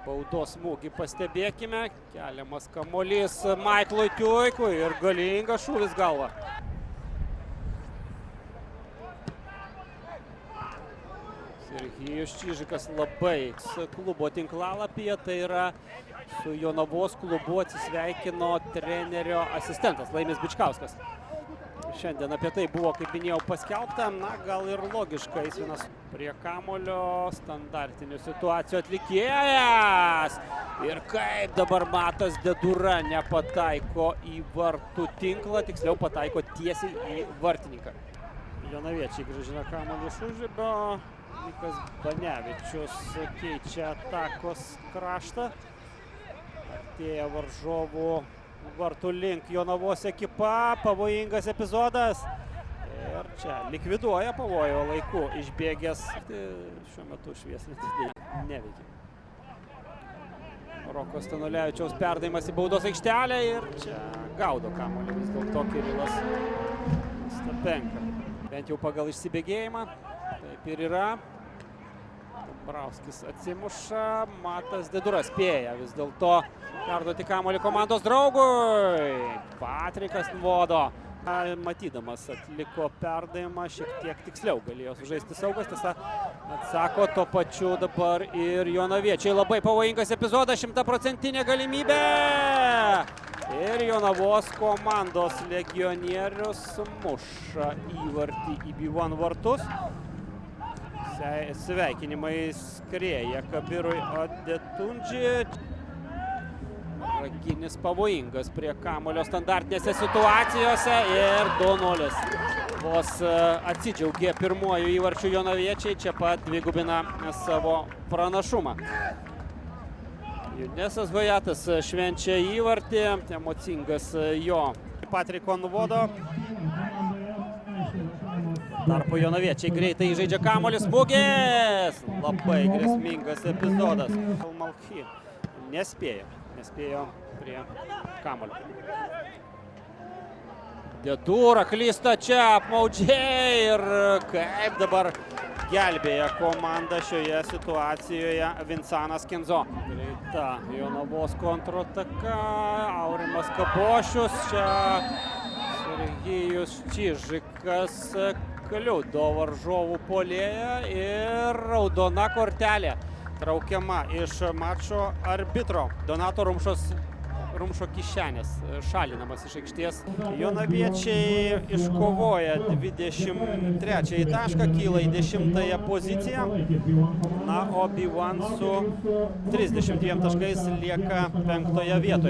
Baudos smūgį pastebėkime. Keliamas kamuolys Maiklui Tiuikui ir galingas šūvis galva. Serhijus Čižikas labai klubo tinklalapyje, tai yra su Jonavos klubu atsisveikino trenerio asistentas Laimis Bičkauskas. Šiandien apie tai buvo, kaip minėjau, paskelbta. Na, gal ir logiška, jis vienas prie kamulio, standartinių situacijų atlikėjas. Ir kaip dabar Matas Dedura nepataiko į vartų tinklą, tiksliau pataiko tiesiai į vartininką. Jonaviečiai grąžina kamuolį iš užribio. Nikas Banevičius keičia atakos kraštą. Artėja varžovų vartų link Jonavos ekipa, pavojingas epizodas. Ir čia likviduoja pavojo laiku išbėgęs. Šiuo metu švieslintis neveikia. Roko Stanulevičiaus perdavimas į baudos aikštelę ir čia gaudo kamuolį vis dėlto Kirilas Stapenka. Bent jau pagal išsibėgėjimą. Taip ir yra. Dombrauskis atsimuša, Matas Dedura spėja vis dėlto perduoti kamuolį komandos draugui. Patrikas Nvodo, matydamas, atliko perdavimą, šiek tiek tiksliau galėjo sužaisti Saugas. Tiesa, atsako tuo pačiu dabar ir jonaviečiai. Labai pavojingas epizodas, 100% galimybė. Ir Jonavos komandos legionierius muša įvartį į B1 vartus. Sveikinimai skrieja Kabirui Adetundži. Raginis pavojingas prie kamulio standartinėse situacijose ir 2-0. Vos atsidžiaugė pirmuoju įvarčiu jonaviečiai, čia pat dvigubina savo pranašumą. Junesas Hojatas švenčia įvartį, emocingas jo Patriko Nvodo. Tarpu jonaviečiai greitai žaidžia kamuolį, smūgis. Labai grėsmingas epizodas. Malchi nespėjo prie kamuolio. Dedura klysta čia apmaudžiai ir kaip dabar gelbėja komanda šioje situacijoje Vincanas Kenzo. Greita Jonavos kontrataka, Aurimas Kabošius, čia Serhijus Čižikas kliudo varžovų puolėją ir raudona kortelė traukiama iš mačo arbitro Donato Rumšo kišenės, šalinamas iš aikštės. Jonaviečiai iškovoja 23 tašką, kyla į 10-ąją poziciją. Na, o B1 su 32 taškais lieka 5-oje vietoje.